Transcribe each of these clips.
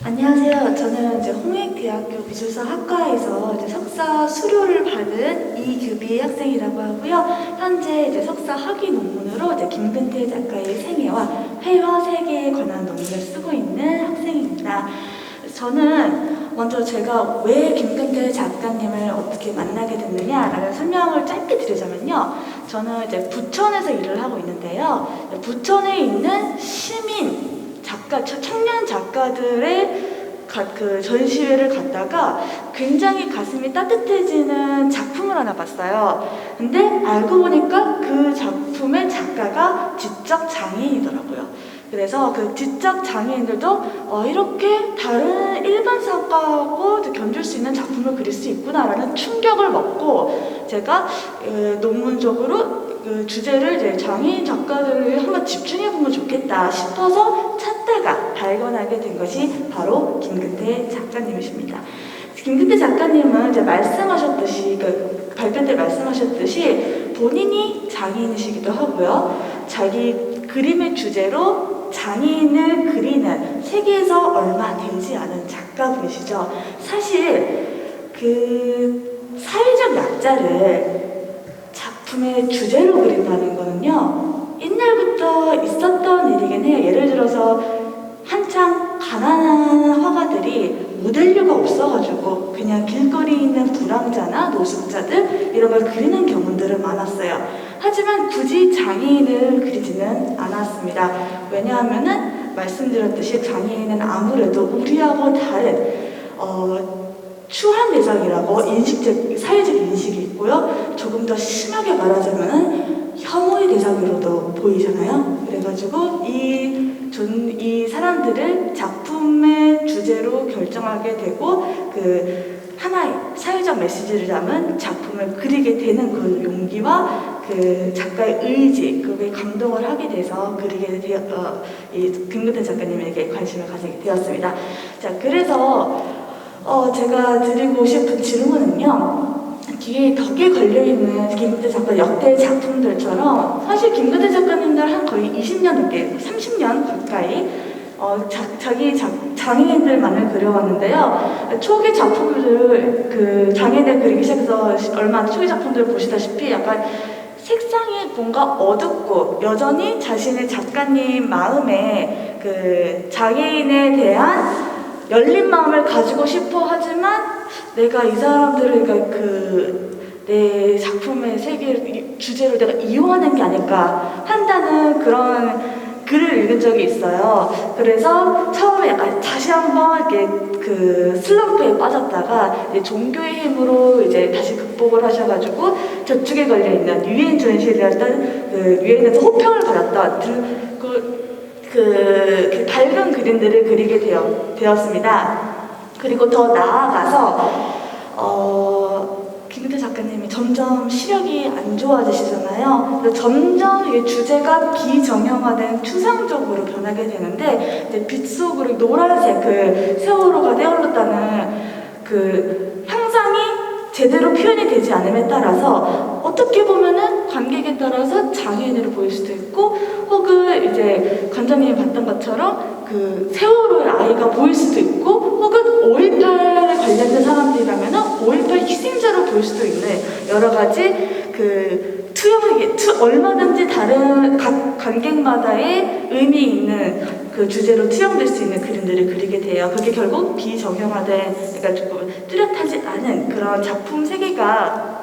안녕하세요. 저는 이제 홍익대학교 미술사 학과에서 이제 석사 수료를 받은 이규비 학생이라고 하고요. 현재 이제 석사 학위 논문으로 이제 김근태 작가의 생애와 회화 세계에 관한 논문을 쓰고 있는 학생입니다. 저는 먼저 제가 왜 김근태 작가님을 어떻게 만나게 됐느냐라는 설명을 짧게 드리자면요. 저는 이제 부천에서 일을 하고 있는데요. 부천에 있는 시민 작가, 청년 작가들의 그 전시회를 갔다가 굉장히 가슴이 따뜻해지는 작품을 하나 봤어요. 근데 알고 보니까 그 작품의 작가가 지적 장애인이더라고요. 그래서 그 지적 장애인들도 이렇게 다른 일반 작가하고 견줄 수 있는 작품을 그릴 수 있구나라는 충격을 먹고 제가 논문적으로 그 주제를 이제 장애인 작가들을 한번 집중해보면 좋겠다 싶어서 찾다가 발견하게 된 것이 바로 김근태 작가님이십니다. 김근태 작가님은 이제 말씀하셨듯이, 그 발표 때 말씀하셨듯이 본인이 장애인이시기도 하고요. 자기 그림의 주제로 장애인을 그리는 세계에서 얼마 되지 않은 작가분이시죠. 사실 그 사회적 약자를 작품의 주제로 그린다는 거는요, 옛날부터 있었던 일이긴 해요. 예를 들어서 한창 가난한 화가들이 모델료가 없어가지고 그냥 길거리에 있는 불황자나 노숙자들 이런 걸 그리는 경우들은 많았어요. 하지만 굳이 장애인을 그리지는 않았습니다. 왜냐하면은 말씀드렸듯이 장애인은 아무래도 우리하고 다른 추한 대상이라고 사회적 인식이 있고요. 조금 더 심하게 말하자면 혐오의 대상으로도 보이잖아요. 그래가지고 이 사람들을 작품의 주제로 결정하게 되고 그 하나의 사회적 메시지를 담은 작품을 그리게 되는 그 용기와 그 작가의 의지, 그게 감동을 하게 돼서 그리게 이 김근태 작가님에게 관심을 가지게 되었습니다. 자, 그래서 제가 드리고 싶은 질문은요. 뒤에 벽에 걸려있는 김근태 작가 역대 작품들처럼 사실 김근태 작가님들 한 거의 20년 넘게 30년 가까이 자기 장애인들만을 그려왔는데요. 초기 작품들을 그 장애인들 그리기 시작해서 얼마 초기 작품들을 보시다시피 약간 색상이 뭔가 어둡고 여전히 자신의 작가님 마음에 그 장애인에 대한 열린 마음을 가지고 싶어 하지만 내가 이 사람들을 내 작품의 세계를 주제로 내가 이용하는 게 아닐까 한다는 그런 글을 읽은 적이 있어요. 그래서 처음에 약간 다시 한번 이렇게 그 슬럼프에 빠졌다가 이제 종교의 힘으로 이제 다시 극복을 하셔가지고 저쪽에 걸려 있는 유엔 전시회였던 그 유엔에서 호평을 받았던 그 밝은 그림들을 그리게 되었습니다. 그리고 더 나아가서 김근태 작가님이 점점 시력이 안 좋아지시잖아요. 그래서 점점 이게 주제가 비정형화된 추상적으로 변하게 되는데 이제 빛 속으로 노란색 그 세월호가 떼어올랐다는 그 형상이 제대로 표현이 되지 않음에 따라서 어떻게 보면은 관객에 따라서 장애인으로 보일 수도 있고 혹은 이제 관장님이 봤던 것처럼 그 세월호의 아이가 보일 수도 있고 혹은 5.18에 관련된 사람들이라면은 5.18 희생자로 보일 수도 있는 여러 가지 그 얼마든지 다른 각 관객마다의 의미 있는 그 주제로 투영될 수 있는 그림들을 그리게 돼요. 그게 결국 비정형화된, 그러니까 조금 뚜렷하지 않은 그런 작품 세계가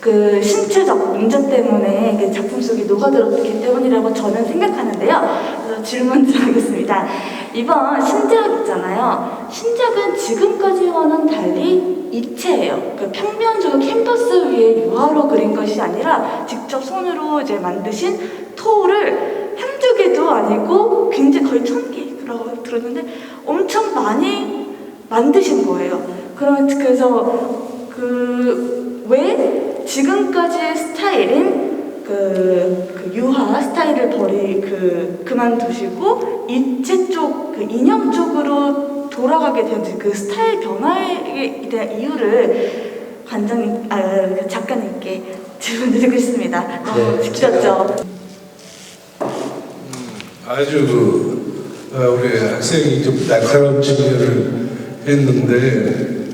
그 신체적 문제 때문에 그 작품 속에 녹아들었기 때문이라고 저는 생각하는데요. 그래서 질문 좀 하겠습니다. 이번 신작 있잖아요. 신작은 지금까지와는 달리 입체예요. 그 평면적으로 캔버스 위에 유화로 그린 것이 아니라 직접 손으로 이제 만드신 토를 한두 개도 아니고 굉장히 거의 1000개라고 들었는데 엄청 많이 만드신 거예요. 그래서 왜 지금까지의 스타일인 그 유화 스타일을 그만두시고 입체 쪽, 그 인형 쪽으로 돌아가게 된 그 스타일 변화에 대한 이유를 작가님께 질문드리고 있습니다. 너무 네, 지켰죠? 아주 우리 학생이 좀 날카로운 질문을 했는데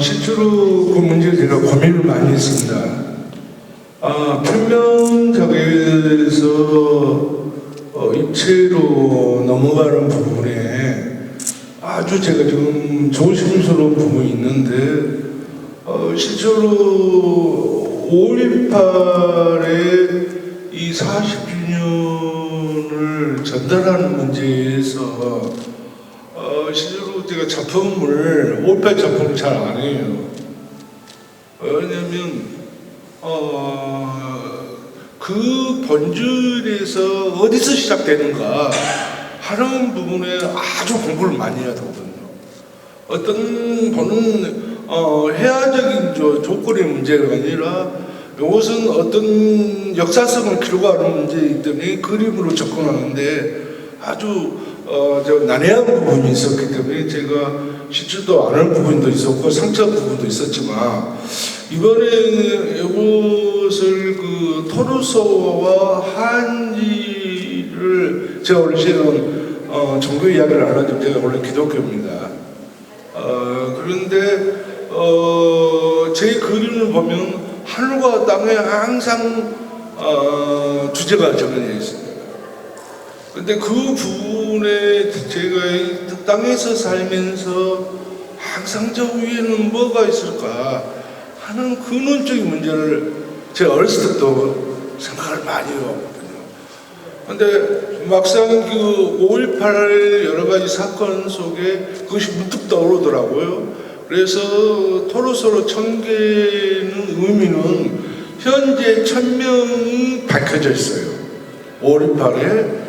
실제로 그 문제를 제가 고민을 많이 했습니다. 편명작에서 입체로 넘어가는 부분에 아주 제가 지금 조심스러운 부분이 있는데 실제로 5.18의 이 40주년을 전달하는 문제에서 실제로 제가 작품을 5.18 작품을 잘 안 해요. 왜냐면 그 본질에서 어디서 시작되는가 하는 부분에 아주 공부를 많이 해야 되거든요. 어떤 보는 해화적인 조건의 문제가 아니라 이것은 어떤 역사성을 기록하는 문제이기 때문에 그림으로 접근하는데 아주 난해한 부분이 있었기 때문에 제가 쉽지도 않은 부분도 있었고 상처한 부분도 있었지만 이번에 이것을 그 토르소와 한지를 제가 원래 실은 종교 이야기를 안 하죠. 제가 원래 기독교입니다. 그런데 제 그림을 보면 하늘과 땅에 항상 주제가 정해져 있습니다. 근데 그 부분에 제가 이 땅에서 살면서 항상 저 위에는 뭐가 있을까 하는 근원적인 문제를 제가 어렸을 때부터 생각을 많이 해왔거든요. 근데 막상 그 5.18 여러 가지 사건 속에 그것이 문득 떠오르더라고요. 그래서 토르소로 청계는 의미는 현재 1000명이 밝혀져 있어요. 5.18에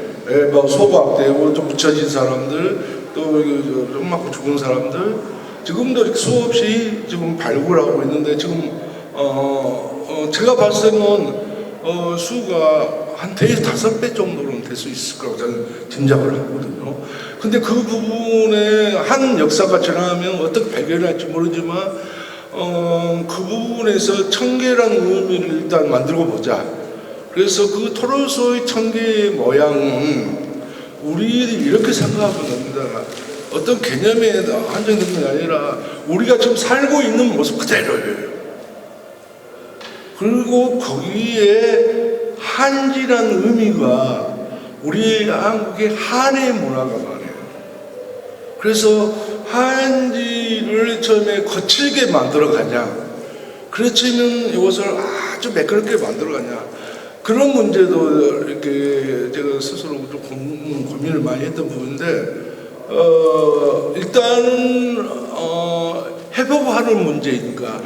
뭐 소각되고 좀 묻혀진 사람들, 또 좀 맞고 죽은 사람들, 지금도 수없이 지금 발굴하고 있는데 지금 제가 봤을 때는 수가 한 4~5배 정도는 될 수 있을 거라고 저는 짐작을 하거든요. 근데 그 부분에 한 역사가 지나면 어떻게 발견할지 모르지만 그 부분에서 청계라는 의미를 일단 만들고 보자. 그래서 그 토르소의 청계의 모양은 우리들이 이렇게 생각하면 됩니다. 어떤 개념에 한정된 게 아니라 우리가 지금 살고 있는 모습 그대로예요. 그리고 거기에 한지라는 의미가 우리 한국의 한의 문화가 많아요. 그래서 한지를 처음에 거칠게 만들어가냐, 그렇지만 이것을 아주 매끄럽게 만들어가냐, 그런 문제도 이렇게 제가 스스로 좀 고민을 많이 했던 부분인데, 일단은 회복하는 문제니까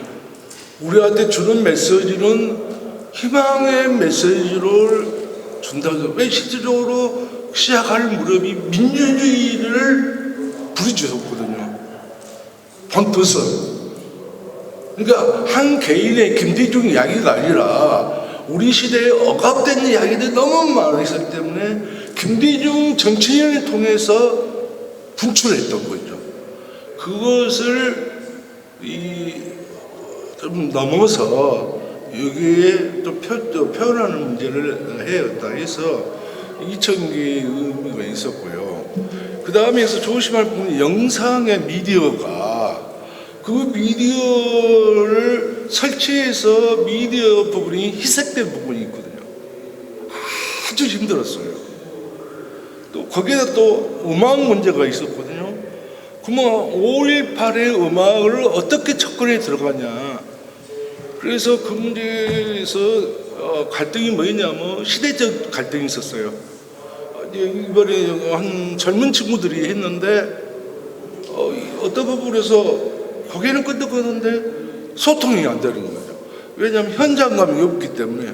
우리한테 주는 메시지는 희망의 메시지를 준다고. 왜 실질적으로 시작할 무렵이 민주주의를 부르짖었거든요. 본 뜻은. 그러니까 한 개인의 김대중 이야기가 아니라 우리 시대에 억압된 이야기들이 너무 많았기 때문에 김대중 정치인을 통해서 분출했던 거죠. 그것을 좀 넘어서 여기에 또 표현하는 문제를 해야겠다 해서 2000개의 의미가 있었고요. 그 다음에서 조심할 부분이 영상의 미디어가 그 미디어를 설치해서 미디어 부분이 희색된 부분이 있거든요. 아주 힘들었어요. 또 거기에다 또 음악 문제가 있었거든요. 그러면 5.18의 음악을 어떻게 접근해 들어가냐. 그래서 그 문제에서 갈등이 뭐였냐면 시대적 갈등이 있었어요. 이번에 한 젊은 친구들이 했는데 어떤 부분에서 거기는 끄덕끄덕는데 소통이 안 되는 거죠. 왜냐하면 현장감이 없기 때문에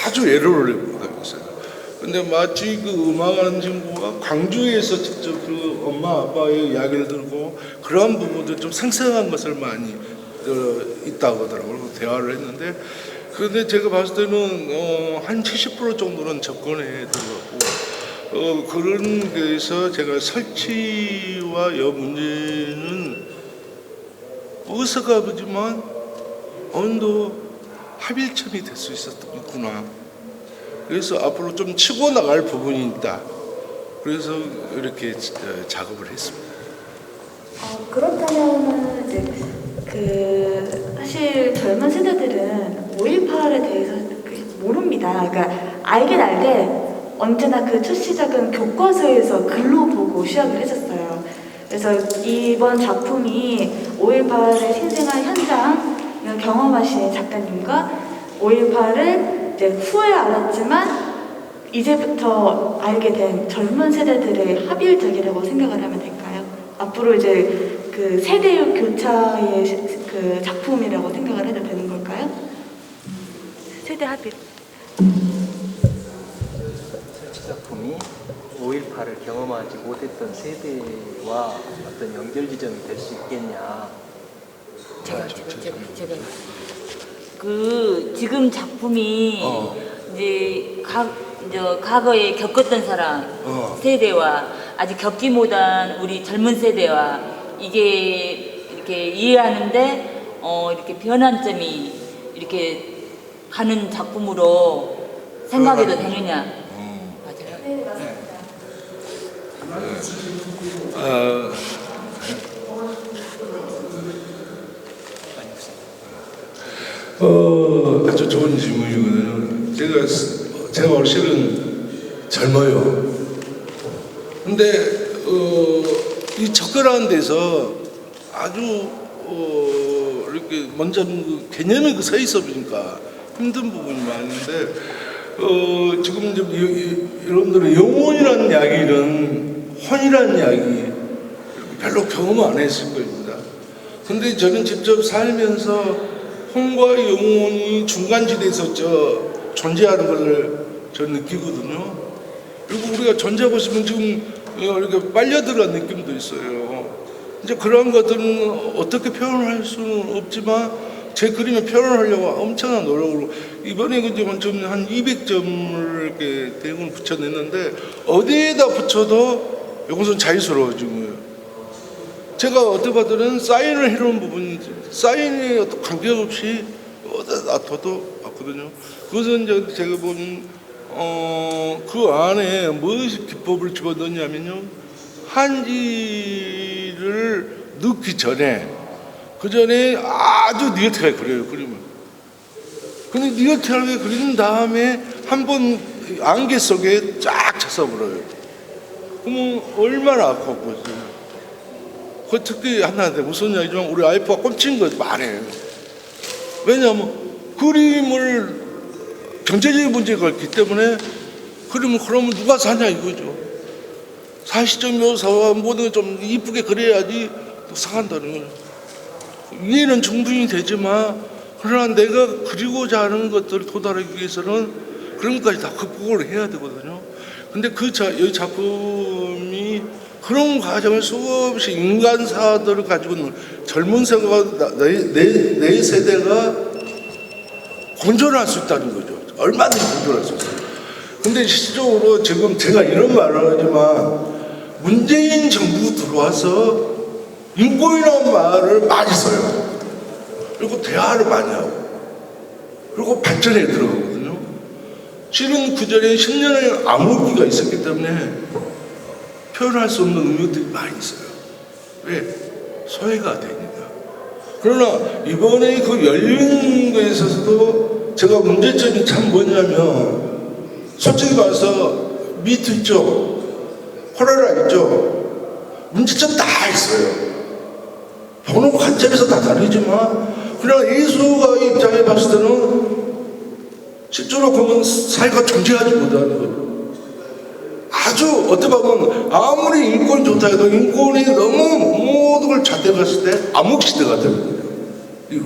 아주 에러를 받았어요. 근데 마치 그 음악하는 친구가 광주에서 직접 그 엄마 아빠의 이야기를 들고 그러한 부분들 좀 생생한 것을 많이 있다고 하더라고요. 대화를 했는데, 그런데 제가 봤을 때는 한 70% 정도는 접근해 들어갔고 그런 데서 제가 설치와 여 문제는 어서가 보지만 어느 정도 합일점이 될 수 있었구나. 그래서 앞으로 좀 치고 나갈 부분이 있다. 그래서 이렇게 작업을 했습니다. 그렇다면 이제 사실 젊은 세대들은 5.18에 대해서 모릅니다. 그러니까 알긴 알되 언제나 그 첫 시작은 교과서에서 글로 보고 시작을 했었어요. 그래서 이번 작품이 5.18의 신생아 현장을 경험하신 작가님과 5.18을 이제 후에 알았지만 이제부터 알게 된 젊은 세대들의 합일적이라고 생각을 하면 될까요? 앞으로 이제 그 세대 교차의 그 작품이라고 생각을 해도 되는 걸까요? 세대 합일. 작품이 5.18을 경험하지 못했던 세대와 어떤 연결 지점이 될 수 있겠냐. 제가 지금 작품이 이제 과거에 겪었던 사람 세대와 아직 겪지 못한 우리 젊은 세대와 이게 이렇게 이해하는데 이렇게 변환점이 이렇게 가는 작품으로 생각해도 되느냐? 맞아요. 네, 맞습니다. 아주 좋은 질문이거든요. 제가 올실은 젊어요. 근데 이 접근하는 데서 아주 이렇게 먼저 그 개념이 서 있어 보니까 힘든 부분이 많은데 지금 여러분들은 영혼이라는 이야기는 혼이라는 이야기 별로 경험 안 했을 겁니다. 근데 저는 직접 살면서 혼과 영혼이 중간지대에서 존재하는 걸 저는 느끼거든요. 그리고 우리가 존재하고 있으면 지금 이렇게 빨려들어간 느낌도 있어요. 이제 그런 것들은 어떻게 표현을 할 수는 없지만 제 그림에 표현을 하려고 엄청난 노력으로 이번에 한 200점을 이렇게 대응을 붙여냈는데 어디에다 붙여도 이것은 자유스러워진 거예요. 제가 어떻게 봐도는 사인을 해놓은 부분이 사인에 어떤 관계없이 어디다 놔둬도 맞거든요. 그것은 이제 제가 본 그 안에 무엇이 기법을 집어넣냐면요. 한지를 넣기 전에 그 전에 아주 니어트하게 그려요, 그림을. 근데 니어트하게 그린 다음에 한번 안개 속에 쫙 쳐서버려요. 그러면 얼마나 아깝겠어요. 그 특히 하나인데 무슨 이야기지만 우리 와이프가 꽂힌 거 말해요. 왜냐하면 그림을 경제적인 문제가 있기 때문에 그림을 그러면 누가 사냐 이거죠. 사실적 묘사와 모든 좀 이쁘게 그려야지 상한다는 거죠. 이해는 충분히 되지만 그러나 내가 그리고자 하는 것들을 도달하기 위해서는 그런 것까지 다 극복을 해야 되거든요. 근데 이 작품이 그런 과정을 수없이 인간사들을 가지고 있는 젊은 세대가 내 세대가 공존할 수 있다는 거죠. 얼마든지 공존할 수 있어요. 근데 실질적으로 지금 제가 이런 말을 하지만 문재인 정부 들어와서 인권이라는 말을 많이 써요. 그리고 대화를 많이 하고 그리고 발전에 들어가거든요. 실은 그 전에 10년의 암흑기가 있었기 때문에 표현할 수 없는 의미들이 많이 있어요. 왜? 소외가 되니까. 그러나 이번에 그 열린 거에 있어서도 제가 문제점이 참 뭐냐면 솔직히 말해서 미투 있죠? 코레라 있죠? 문제점 다 있어요. 보는 관점에서 다 다르지만 그러나 예수가 입장에 봤을 때는 실제로 보면 사회가 존재하지 못하는 거예요. 아주 어떻게 보면 아무리 인권이 좋다 해도 인권이 너무 모든 걸 잣대갔을 때 암흑시대가 되는 거예요.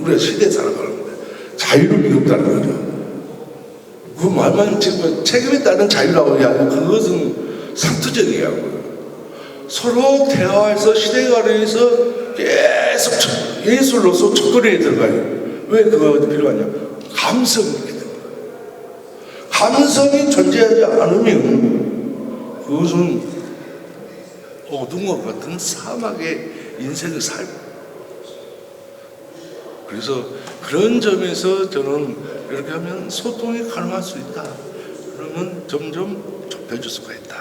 우리가 시대에 살아가는데 자유를 미롭다는 거죠. 그 말만 지금 책임에 따른 자유라고 이야기하고 그것은 상투적 이야기고요. 서로 대화해서 시대관에서 계속 예술로서 접근에 들어가요. 왜 그거가 필요하냐? 감성이 있기 때문에. 감성이 존재하지 않으면 그것은 어두운 것 같은 사막의 인생을 살고. 그래서 그런 점에서 저는 이렇게 하면 소통이 가능할 수 있다. 그러면 점점 좁혀질 수가 있다.